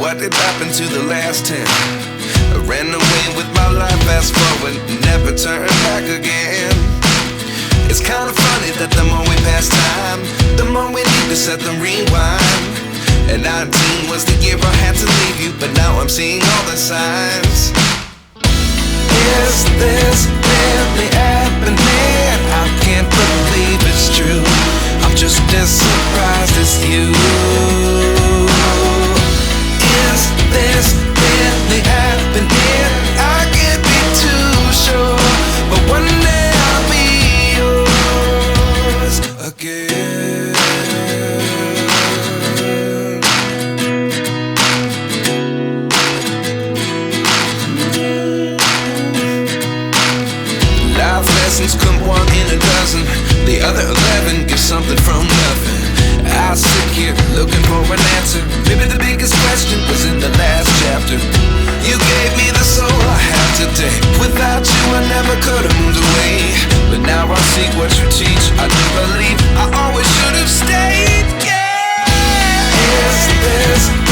what did happen to the last 10? I ran away with my life, fast forward, never turn back again. It's kind of funny that the more we pass time, the more we need to set them rewind. And 19 was the year I had to leave you, but now I'm seeing all the signs. Is this really happening? I can't believe it's true. I'm just as surprised as you. Is this really happening? I can't be too sure, but one day I'll be yours again. Life lessons come one in a dozen. The other 11 get something from nothing. I sit here looking for an answer. Maybe the biggest question was in the last chapter. You gave me the soul I have today. Without you I never could have moved away. But now I see what you teach. I do believe I always should have stayed. Yeah. Is this